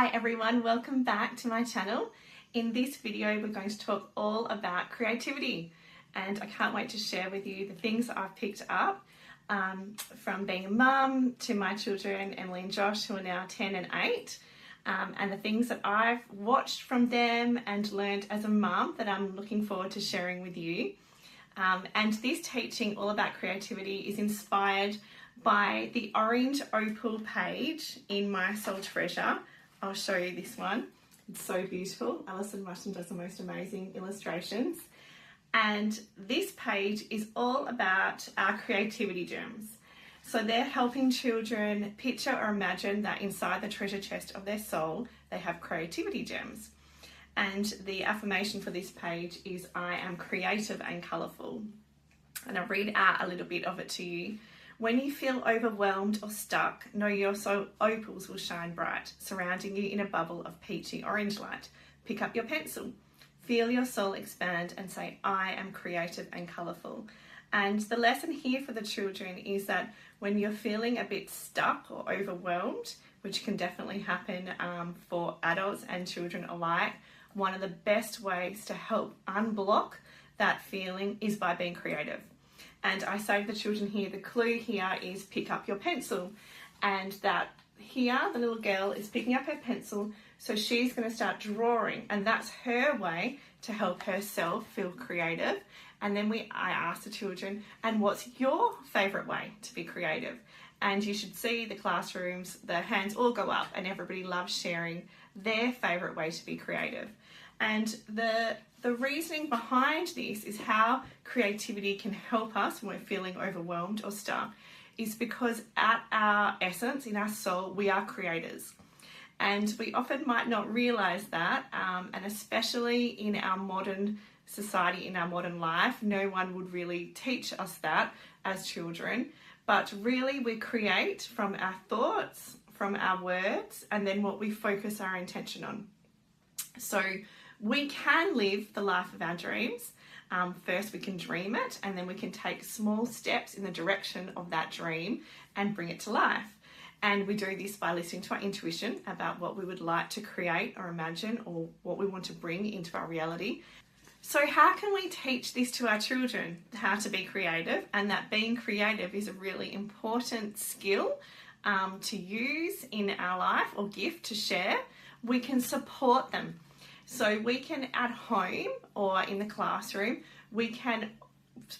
Hi everyone, welcome back to my channel. In this video we're going to talk all about creativity, and I can't wait to share with you the things that I've picked up from being a mum to my children Emily and Josh, who are now 10 and 8, and the things that I've watched from them and learned as a mum that I'm looking forward to sharing with you. And this teaching all about creativity is inspired by the orange opal page in my Soul Treasure. I'll show you this one. It's so beautiful. Alison Rushton does the most amazing illustrations. And this page is all about our creativity gems. So they're helping children picture or imagine that inside the treasure chest of their soul, they have creativity gems. And the affirmation for this page is, I am creative and colourful. And I'll read out a little bit of it to you. When you feel overwhelmed or stuck, know your soul opals will shine bright, surrounding you in a bubble of peachy orange light. Pick up your pencil, feel your soul expand and say, I am creative and colourful. And the lesson here for the children is that when you're feeling a bit stuck or overwhelmed, which can definitely happen for adults and children alike, one of the best ways to help unblock that feeling is by being creative. And I say to the children here, the clue here is pick up your pencil. And that here, the little girl is picking up her pencil, so she's going to start drawing. And that's her way to help herself feel creative. And then I ask the children, and what's your favourite way to be creative? And you should see the classrooms, the hands all go up, and everybody loves sharing their favourite way to be creative. And the reasoning behind this is how creativity can help us when we're feeling overwhelmed or stuck, is because at our essence, in our soul, we are creators. And we often might not realise that, and especially in our modern society, in our modern life, no one would really teach us that as children. But really we create from our thoughts, from our words, and then what we focus our intention on. So we can live the life of our dreams. First we can dream it, and then we can take small steps in the direction of that dream and bring it to life. And we do this by listening to our intuition about what we would like to create or imagine, or what we want to bring into our reality. So how can we teach this to our children, how to be creative, and that being creative is a really important skill to use in our life, or gift to share? We can support them. So we can, at home or in the classroom, we can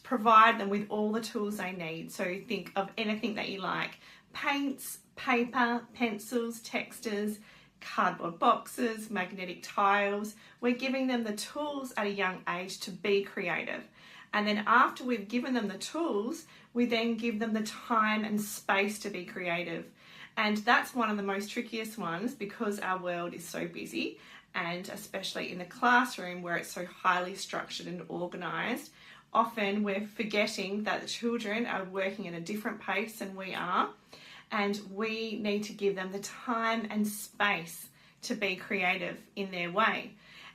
provide them with all the tools they need. So think of anything that you like: paints, paper, pencils, textures, cardboard boxes, magnetic tiles. We're giving them the tools at a young age to be creative. And then after we've given them the tools, we then give them the time and space to be creative. And that's one of the most trickiest ones, because our world is so busy, and especially in the classroom where it's so highly structured and organised, often we're forgetting that the children are working at a different pace than we are, and we need to give them the time and space to be creative in their way.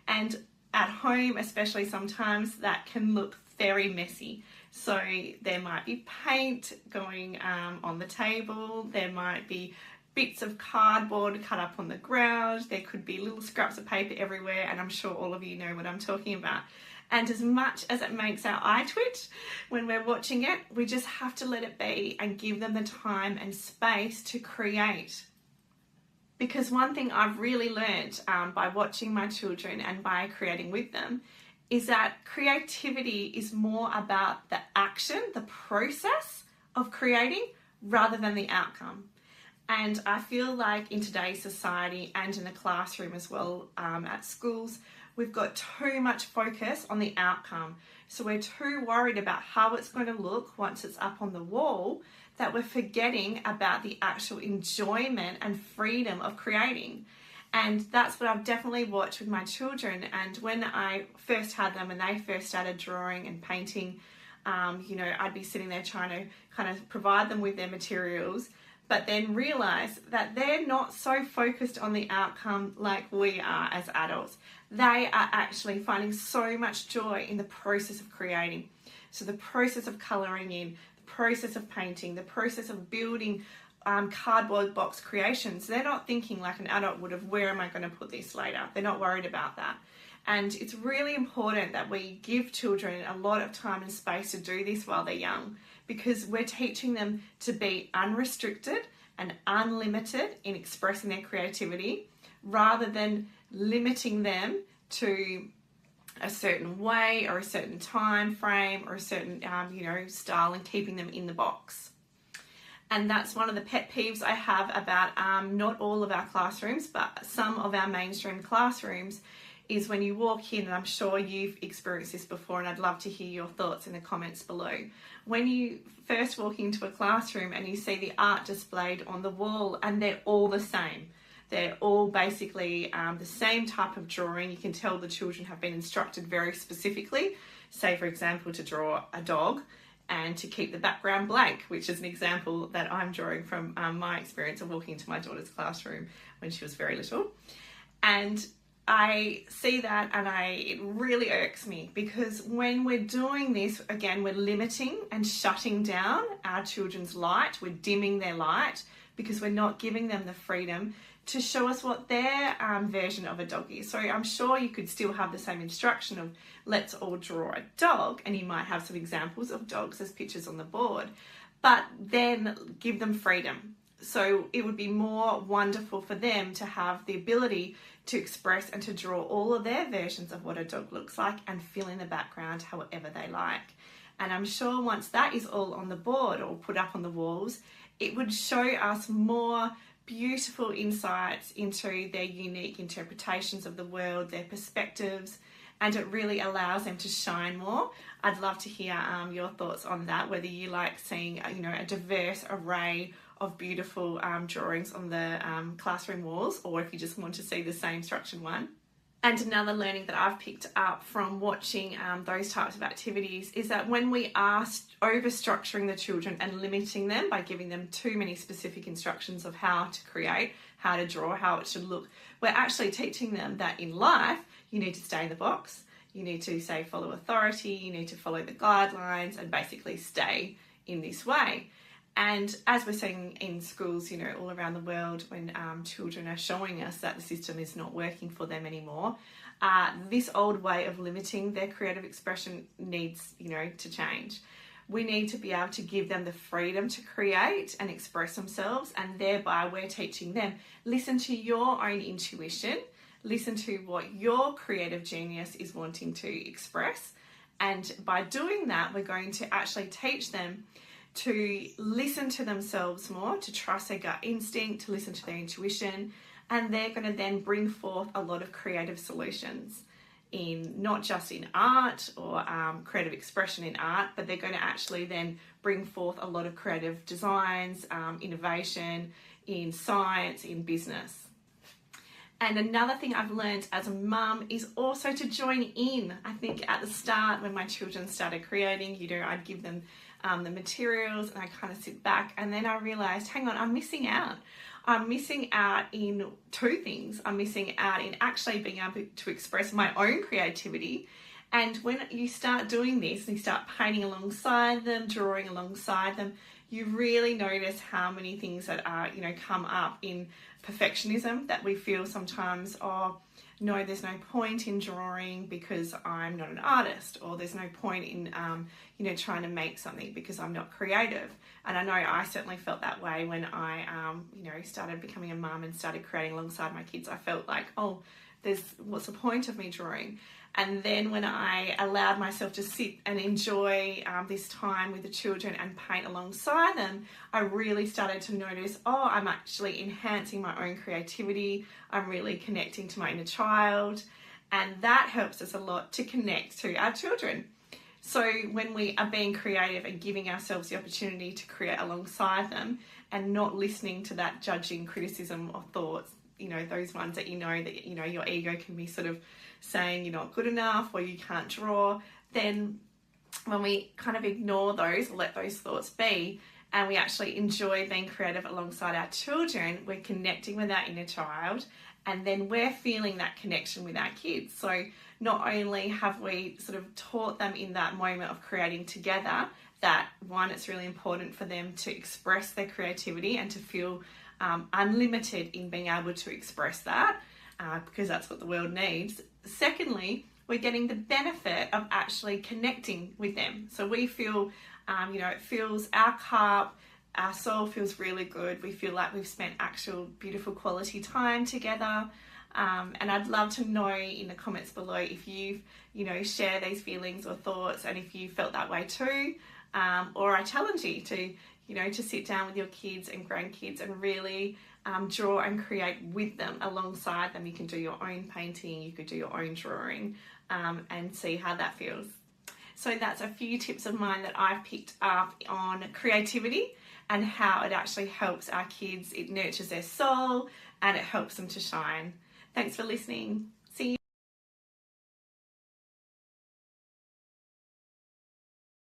And at home, especially, sometimes that can look very messy. So there might be paint going on the table, there might be bits of cardboard cut up on the ground, there could be little scraps of paper everywhere, and I'm sure all of you know what I'm talking about. And as much as it makes our eye twitch when we're watching it, we just have to let it be and give them the time and space to create. Because one thing I've really learned by watching my children and by creating with them is that creativity is more about the action, the process of creating, rather than the outcome. And I feel like in today's society and in the classroom as well, at schools, we've got too much focus on the outcome. So we're too worried about how it's going to look once it's up on the wall, that we're forgetting about the actual enjoyment and freedom of creating. And that's what I've definitely watched with my children. And when I first had them and they first started drawing and painting, I'd be sitting there trying to kind of provide them with their materials, but then realise that they're not so focused on the outcome like we are as adults. They are actually finding so much joy in the process of creating. So the process of colouring in, the process of painting, the process of building cardboard box creations. They're not thinking like an adult would of, where am I going to put this later? They're not worried about that. And it's really important that we give children a lot of time and space to do this while they're young, because we're teaching them to be unrestricted and unlimited in expressing their creativity, rather than limiting them to a certain way or a certain time frame or a certain style, and keeping them in the box. And that's one of the pet peeves I have about not all of our classrooms, but some of our mainstream classrooms, is when you walk in, and I'm sure you've experienced this before, and I'd love to hear your thoughts in the comments below. When you first walk into a classroom and you see the art displayed on the wall, and they're all the same. They're all basically the same type of drawing. You can tell the children have been instructed very specifically, say for example, to draw a dog and to keep the background blank, which is an example that I'm drawing from my experience of walking into my daughter's classroom when she was very little. And I see that, and it really irks me, because when we're doing this, again, we're limiting and shutting down our children's light. We're dimming their light because we're not giving them the freedom to show us what their version of a dog is. So I'm sure you could still have the same instruction of, let's all draw a dog, and you might have some examples of dogs as pictures on the board, but then give them freedom. So it would be more wonderful for them to have the ability to express and to draw all of their versions of what a dog looks like and fill in the background however they like. And I'm sure once that is all on the board or put up on the walls, it would show us more beautiful insights into their unique interpretations of the world, their perspectives, and it really allows them to shine more. I'd love to hear your thoughts on that, whether you like seeing a diverse array of beautiful drawings on the classroom walls, or if you just want to see the same structured one. And another learning that I've picked up from watching those types of activities is that when we are over-structuring the children and limiting them by giving them too many specific instructions of how to create, how to draw, how it should look, we're actually teaching them that in life, you need to stay in the box, you need to, say, follow authority, you need to follow the guidelines and basically stay in this way. And as we're seeing in schools, all around the world, when children are showing us that the system is not working for them anymore, this old way of limiting their creative expression needs, to change. We need to be able to give them the freedom to create and express themselves, and thereby we're teaching them, listen to your own intuition, listen to what your creative genius is wanting to express. And by doing that, we're going to actually teach them to listen to themselves more, to trust their gut instinct, to listen to their intuition, and they're going to then bring forth a lot of creative solutions, in not just in art or creative expression in art, but they're going to actually then bring forth a lot of creative designs, innovation in science, in business. And another thing I've learned as a mum is also to join in. I think at the start, when my children started creating, I'd give them the materials and I kind of sit back, and then I realized, hang on, I'm missing out. I'm missing out in two things. I'm missing out in actually being able to express my own creativity. And when you start doing this and you start painting alongside them, drawing alongside them, you really notice how many things that are, come up in perfectionism, that we feel sometimes, oh, no, there's no point in drawing because I'm not an artist, or there's no point in, trying to make something because I'm not creative. And I know I certainly felt that way when I, started becoming a mum and started creating alongside my kids. I felt like, oh, what's the point of me drawing? And then when I allowed myself to sit and enjoy this time with the children and paint alongside them, I really started to notice, oh, I'm actually enhancing my own creativity. I'm really connecting to my inner child. And that helps us a lot to connect to our children. So when we are being creative and giving ourselves the opportunity to create alongside them and not listening to that judging criticism or thoughts, those ones that that your ego can be sort of saying you're not good enough or you can't draw, then when we kind of ignore those or let those thoughts be, and we actually enjoy being creative alongside our children, we're connecting with our inner child, and then we're feeling that connection with our kids. So not only have we sort of taught them in that moment of creating together that one, it's really important for them to express their creativity and to feel unlimited in being able to express that, because that's what the world needs. Secondly, we're getting the benefit of actually connecting with them. So we feel, it fills our cup, our soul feels really good. We feel like we've spent actual beautiful quality time together. And I'd love to know in the comments below if you've, share these feelings or thoughts, and if you felt that way too. Or I challenge you to sit down with your kids and grandkids and really draw and create with them, alongside them. You can do your own painting, you could do your own drawing, and see how that feels. So that's a few tips of mine that I've picked up on creativity and how it actually helps our kids. It nurtures their soul and it helps them to shine. Thanks for listening.